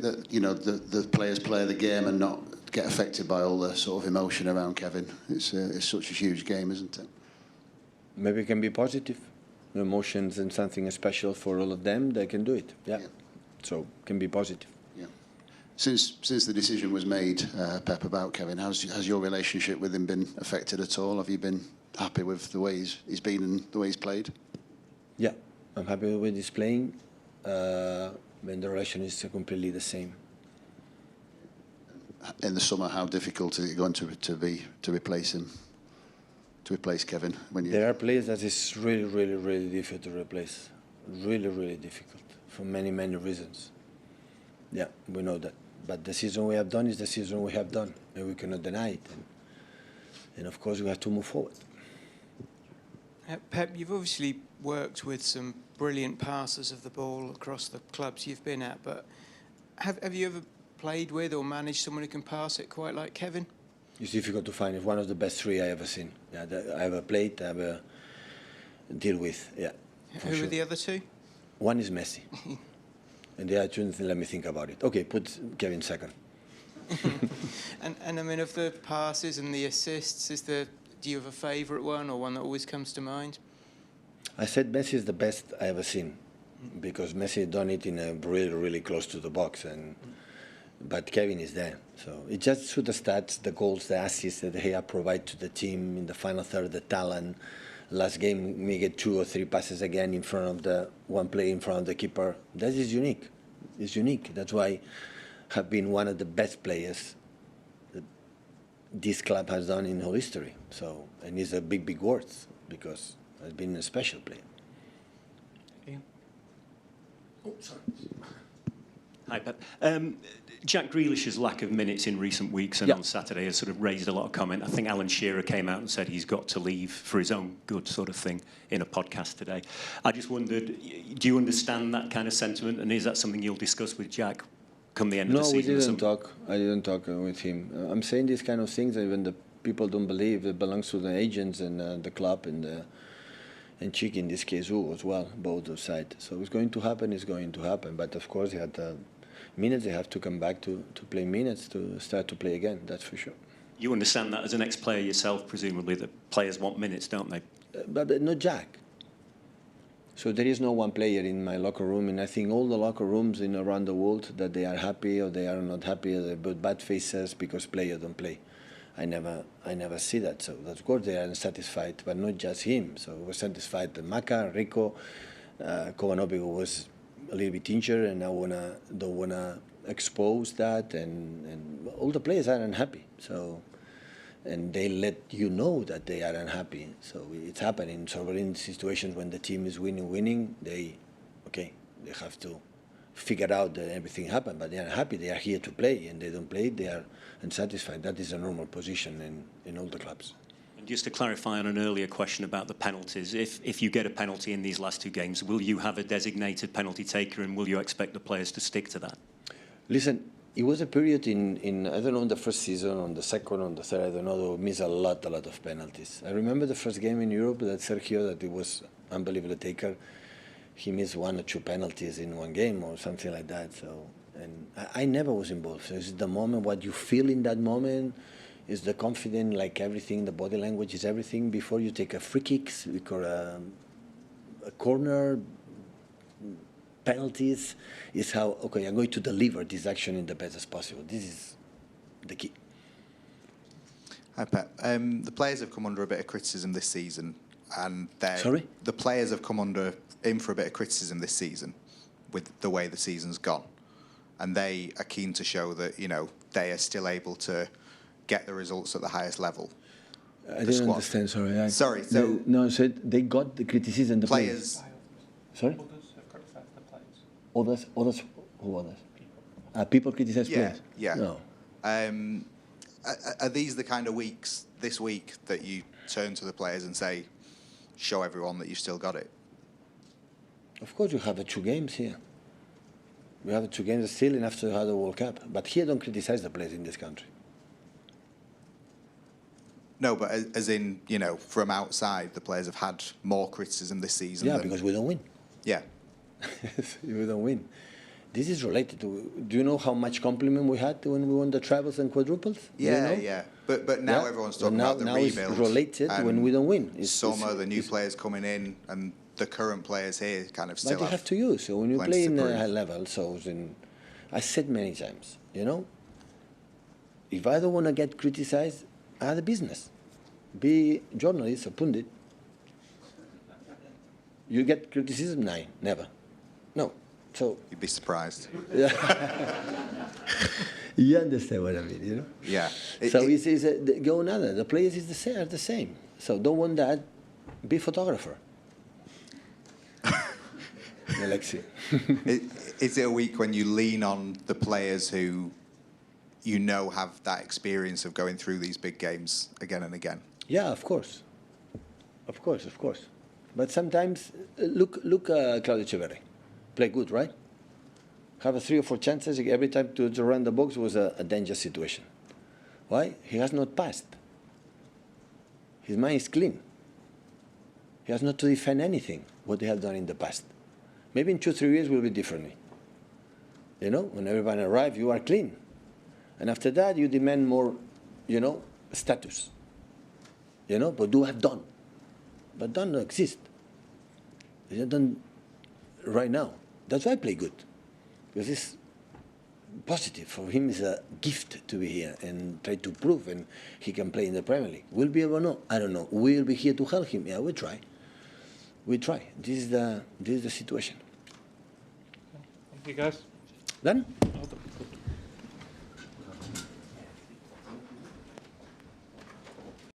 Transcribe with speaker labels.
Speaker 1: that the players play the game and not get affected by all the sort of emotion around Kevin? It's such a huge game, isn't it?
Speaker 2: Maybe it can be positive. The emotions and something special for all of them. They can do it. Yeah. So it can be positive.
Speaker 1: Yeah. Since the decision was made, Pep, about Kevin, has your relationship with him been affected at all? Have you been happy with the way he's been and the way he's played?
Speaker 2: Yeah, I'm happy with his playing. When the relation is completely the same.
Speaker 1: In the summer, how difficult is it going to replace him? To replace Kevin?
Speaker 2: There are players that is really difficult to replace. Really difficult for many reasons. Yeah, we know that. But the season we have done is the season we have done, and we cannot deny it. And of course, we have to move forward.
Speaker 3: Pep, you've obviously worked with some brilliant passers of the ball across the clubs you've been at, but have you ever played with or managed someone who can pass it quite like Kevin?
Speaker 2: It's difficult to find. It's one of the best three I ever seen. Yeah, I ever played, I ever deal with. Yeah.
Speaker 3: Who are the other two?
Speaker 2: One is Messi. And the other two, let me think about it. Okay, put Kevin second.
Speaker 3: and I mean, of the passes and the assists, do you have a favourite one or one that always comes to mind?
Speaker 2: I said Messi is the best I ever seen, because Messi done it in a really close to the box, but Kevin is there. So it just through the stats, the goals, the assists that he provide to the team in the final third, the talent. Last game, we get 2 or 3 passes again in front of the one play in front of the keeper. That is unique. It's unique. That's why have been one of the best players that this club has done in whole history. So, and it's a big words because has been a special player.
Speaker 4: Yeah. Oh, sorry. Hi, Pep. Jack Grealish's lack of minutes in recent weeks and on Saturday has sort of raised a lot of comment. I think Alan Shearer came out and said he's got to leave for his own good, sort of thing, in a podcast today. I just wondered, do you understand that kind of sentiment, and is that something you'll discuss with Jack come the end of the season?
Speaker 2: No, we didn't talk. I didn't talk with him. I'm saying these kind of things, even the people don't believe. It belongs to the agents and the club and Chick in this case as well, both sides. So it's going to happen. It's going to happen. But of course, he had minutes. They have to come back to play minutes to start to play again. That's for sure.
Speaker 4: You understand that as an ex-player yourself, presumably, that players want minutes, don't they?
Speaker 2: But not Jack. So there is no one player in my locker room, and I think all the locker rooms around the world that they are happy or they are not happy, or they put bad faces because players don't play. I never see that. So of course they are unsatisfied, but not just him. So we're satisfied that Maka, Rico, Kovanovic was a little bit injured, and I don't wanna expose that, and all the players are unhappy. So, and they let you know that they are unhappy. So it's happening. So we're in situations when the team is winning, they have to figure out that everything happened, but they are happy. They are here to play, and they don't play. They are unsatisfied. That is a normal position in all the clubs.
Speaker 4: Just to clarify on an earlier question about the penalties, if you get a penalty in these last 2 games, will you have a designated penalty taker, and will you expect the players to stick to that?
Speaker 2: Listen, it was a period in I don't know, in the first season, on the second, on the third, I don't know, we missed a lot of penalties. I remember the first game in Europe that Sergio, that it was unbelievable taker, he missed 1 or 2 penalties in one game or something like that. So, and I never was involved. So it's the moment, what you feel in that moment, is the confidence, like everything, the body language is everything. Before you take a free kick or a corner, penalties, is how, okay, I'm going to deliver this action in the best as possible. This is the key.
Speaker 5: Hi, Pep. The players have come under a bit of criticism this season, and the players have come in for a bit of criticism this season with the way the season's gone, and they are keen to show that they are still able to get the results at the highest level.
Speaker 2: I didn't understand, sorry.
Speaker 5: Sorry, so...
Speaker 2: No, I said they got the criticism, the players. Sorry?
Speaker 6: Others have criticised the players.
Speaker 2: Others? Who others? People criticize players?
Speaker 5: Yeah.
Speaker 2: No.
Speaker 5: Are these the kind of weeks, this week, that you turn to the players and say, show everyone that you've still got it?
Speaker 2: Of course, you have the 2 games here. We have the 2 games still enough to have the World Cup. But here, don't criticize the players in this country.
Speaker 5: No, but as in, from outside, the players have had more criticism this season.
Speaker 2: Yeah, because we don't win.
Speaker 5: Yeah.
Speaker 2: We don't win. This is related to. Do you know how much compliment we had when we won the trebles and quadruples?
Speaker 5: Yeah,
Speaker 2: you know?
Speaker 5: yeah. But now everyone's talking
Speaker 2: now,
Speaker 5: about the
Speaker 2: now
Speaker 5: rebuild.
Speaker 2: It's related when we don't win.
Speaker 5: Some of the new players coming in and the current players here kind of still
Speaker 2: but you have to use. So when you play in a high level, I said many times, you know, if I don't want to get criticized, I have a business. Be journalist or pundit. You get criticism? No, never. No. So
Speaker 5: you'd be surprised.
Speaker 2: Yeah. You understand what I mean, you know?
Speaker 5: Yeah.
Speaker 2: Go another. The players are the same. So don't want that. Be photographer. Alexi.
Speaker 5: Is it a week when you lean on the players who you know have that experience of going through these big games again and again?
Speaker 2: Yeah, of course. Of course. But sometimes, look Claudio Echeverri. Play good, right? Have 3 or 4 chances. Every time to run the box was a dangerous situation. Why? He has not passed. His mind is clean. He has not to defend anything, what they have done in the past. Maybe in 2-3 years will be differently. You know, when everyone arrives, you are clean. And after that, you demand more, you know, status. You know, but do have done. But done don't exist. They don't done right now. That's why I play good. Because it's positive. For him, it's a gift to be here and try to prove and he can play in the Premier League. Will be able or not? I don't know. We'll be here to help him. Yeah, we try. We try. This is the situation.
Speaker 6: Thank you, guys.
Speaker 2: Done?